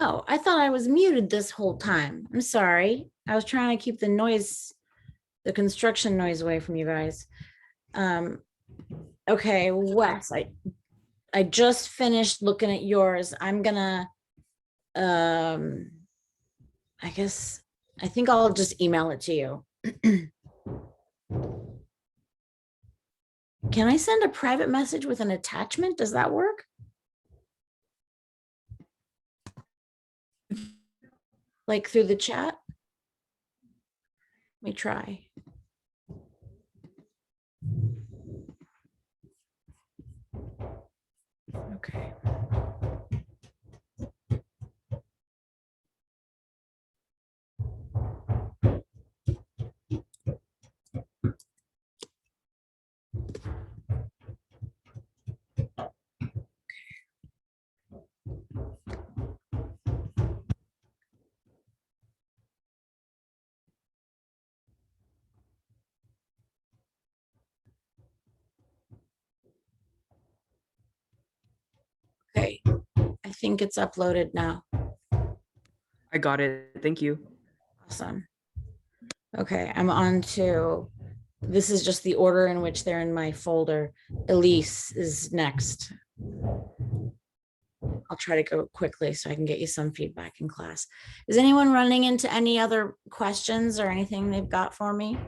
Oh, I thought I was muted this whole time. I'm sorry. I was trying to keep the noise, the construction noise away from you guys. Okay, Wes, I just finished looking at yours. I'm gonna, I guess, I think I'll just email it to you. Can I send a private message with an attachment? Does that work? Like through the chat? Let me try. Okay. Okay, I think it's uploaded now. I got it. Thank you. Awesome. Okay, I'm on to, this is just the order in which they're in my folder. Elise is next. I'll try to go quickly so I can get you some feedback in class. Is anyone running into any other questions or anything they've got for me?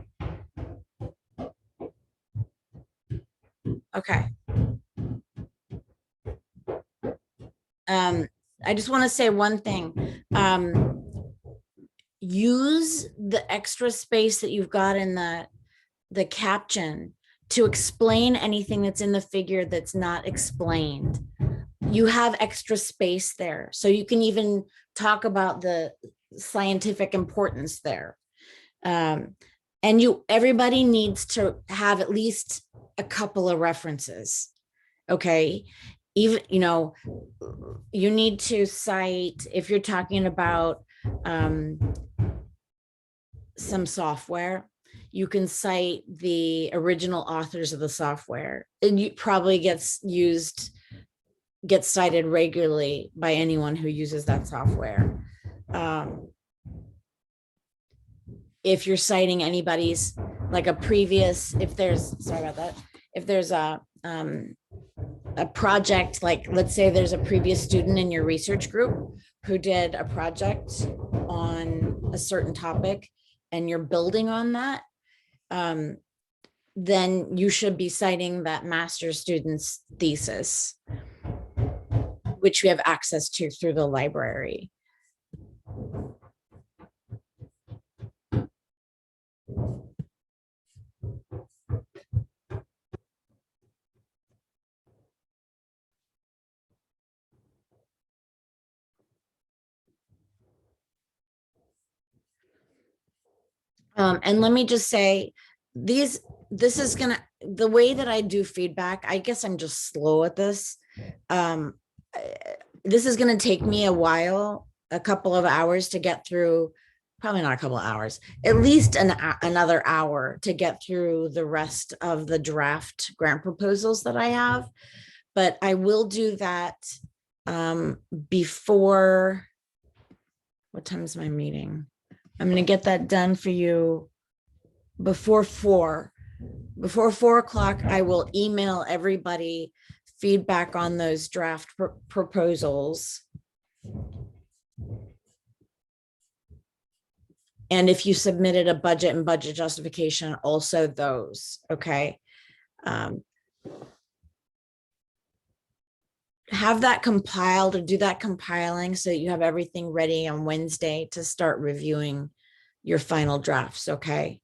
Okay. I just want to say one thing. Use the extra space that you've got in the caption to explain anything that's in the figure that's not explained. You have extra space there, so you can even talk about the scientific importance there. And everybody needs to have at least a couple of references. Okay, even you need to cite, if you're talking about some software, you can cite the original authors of the software. It probably gets cited regularly by anyone who uses that software. If you're citing anybody's, like a previous, if there's a project, like let's say there's a previous student in your research group who did a project on a certain topic and you're building on that, then you should be citing that master's student's thesis, which we have access to through the library. And let me just say, the way that I do feedback, I guess I'm just slow at this. This is gonna take me a while, a couple of hours to get through, probably not a couple of hours, at least another hour to get through the rest of the draft grant proposals that I have. But I will do that before, what time is my meeting? I'm going to get that done for you before 4. Before 4 o'clock, I will email everybody feedback on those draft proposals. And if you submitted a budget and budget justification, also those, okay? Have that compiled, or do that compiling so that you have everything ready on Wednesday to start reviewing your final drafts, okay?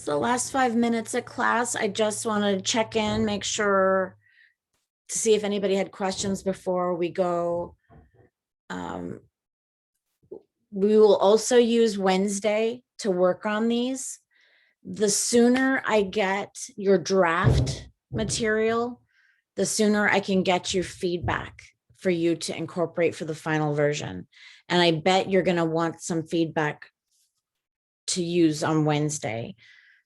It's the last 5 minutes of class. I just wanted to check in, make sure to see if anybody had questions before we go. We will also use Wednesday to work on these. The sooner I get your draft material, the sooner I can get you feedback for you to incorporate for the final version. And I bet you're going to want some feedback to use on Wednesday.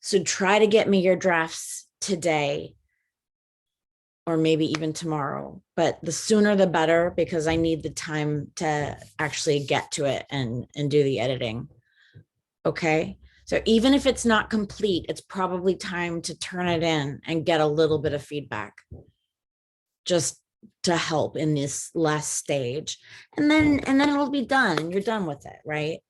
So try to get me your drafts today or maybe even tomorrow, but the sooner the better, because I need the time to actually get to it and do the editing. Okay. So even if it's not complete, it's probably time to turn it in and get a little bit of feedback just to help in this last stage. And then it'll be done and you're done with it, right?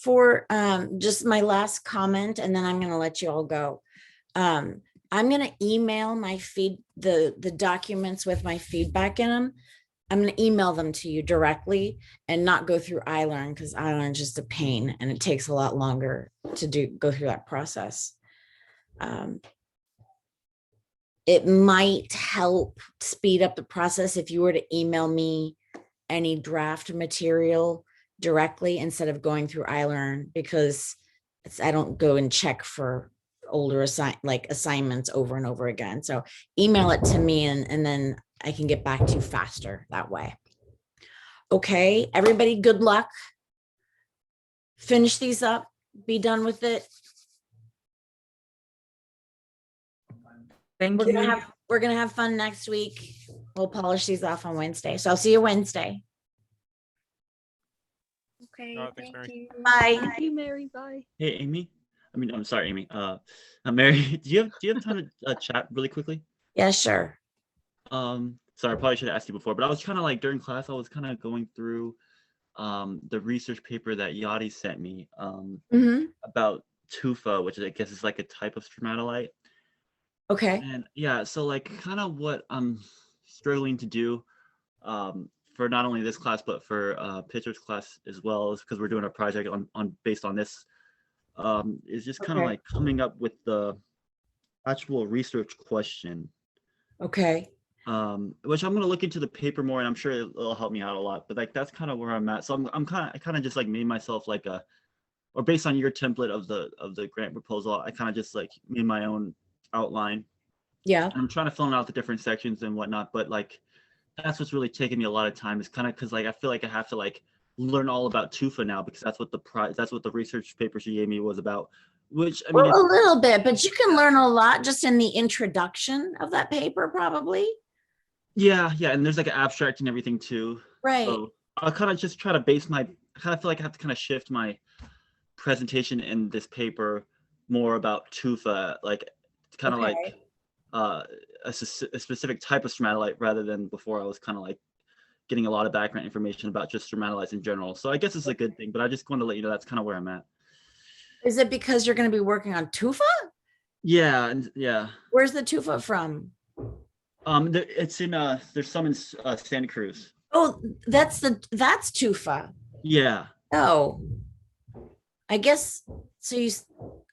For just my last comment, and then I'm going to let you all go. I'm going to email my the documents with my feedback in them. I'm going to email them to you directly and not go through iLearn, because iLearn is just a pain and it takes a lot longer to go through that process. It might help speed up the process if you were to email me any draft material directly instead of going through iLearn, because I don't go and check for older assignments over and over again. So email it to me and then I can get back to you faster that way. Okay, everybody, good luck. Finish these up, be done with it. Thank you. We're gonna have fun next week. We'll polish these off on Wednesday. So I'll see you Wednesday. Okay, Thanks, thank Mary. you. Bye. Thank you, Mary. Bye. Hey, Amy. I'm sorry, Amy. Mary, do you have time to chat really quickly? Yeah, sure. Sorry, I probably should have asked you before, but I was kind of like during class, I was kind of going through the research paper that Yadi sent me about tufa, which I guess is like a type of stromatolite. Okay. And yeah, so like kind of what I'm struggling to do for not only this class, but for Pitcher's class as well, is because we're doing a project on based on this, is just kind of Okay. like coming up with the actual research question. Okay. Which I'm gonna look into the paper more, and I'm sure it'll help me out a lot. But like that's kind of where I'm at. So I kind of just like made myself like or based on your template of the grant proposal, I kind of just like made my own outline. Yeah. I'm trying to fill out the different sections and whatnot, but like that's what's really taking me a lot of time, is kind of because like I feel like I have to like learn all about tufa now, because that's what the research paper she gave me was about. Which I mean, Well, a little bit, but you can learn a lot just in the introduction of that paper, probably. yeah, and there's like an abstract and everything too. Right. So I'll kind of just try to base I kind of feel like I have to kind of shift my presentation in this paper more about tufa, like kind of Okay. like a specific type of stromatolite, rather than before I was kind of like getting a lot of background information about just stromatolites in general. So I guess it's a good thing, but I just want to let you know that's kind of where I'm at. Is it because you're going to be working on tufa? Yeah, and yeah. Where's the tufa from? It's in there's some in Santa Cruz. Oh, that's tufa. Yeah. Oh, I guess so.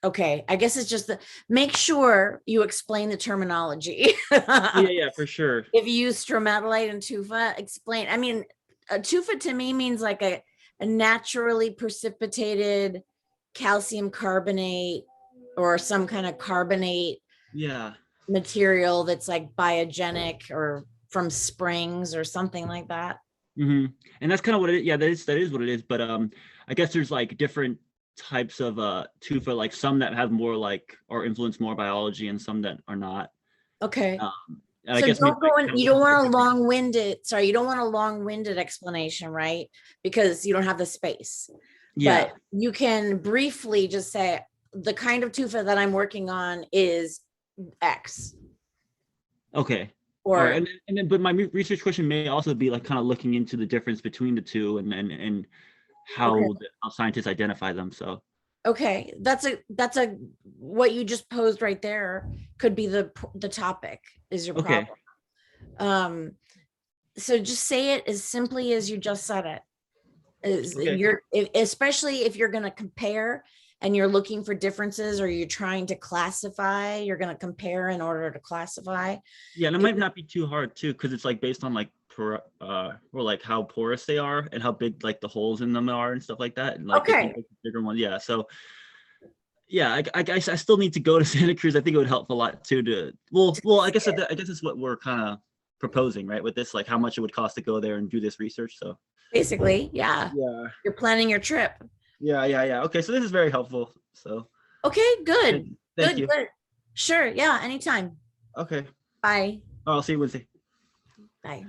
Okay, I guess it's just make sure you explain the terminology. Yeah, for sure. If you use stromatolite and tufa, explain. I mean, a tufa to me means like a naturally precipitated calcium carbonate or some kind of carbonate Yeah. material that's like biogenic or from springs or something like that. And that's kind of what it is. Yeah, that is what it is. But I guess there's like different types of tufa, like some that have more like or influence more biology and some that are not. Okay. And I So guess don't maybe, go like, in, kinda you don't look at want a different- long-winded, sorry, you don't want a long-winded explanation, right? Because you don't have the space. Yeah. But you can briefly just say, the kind of tufa that I'm working on is X. Okay. All right. Or, And then, but my research question may also be like kind of looking into the difference between the two and how Okay. how scientists identify them. So okay, that's a, what you just posed right there could be the topic is your Okay. problem. So just say it as simply as you just said it. Is Okay. especially if you're going to compare and you're looking for differences or you're trying to classify, you're going to compare in order to classify. yeah, and it might not be too hard too, because it's like based on like or like how porous they are and how big like the holes in them are and stuff like that. And like they can Okay. take a bigger one. Yeah. So yeah, I guess I still need to go to Santa Cruz. I think it would help a lot too to well, I guess that's what we're kind of proposing, right? With this, like how much it would cost to go there and do this research. So Basically, yeah. yeah. You're planning your trip. Yeah. Okay, so this is very helpful. So Okay, good. thank Good, you. good. Sure. Yeah, anytime. Okay. Bye. I'll see you Wednesday. Bye.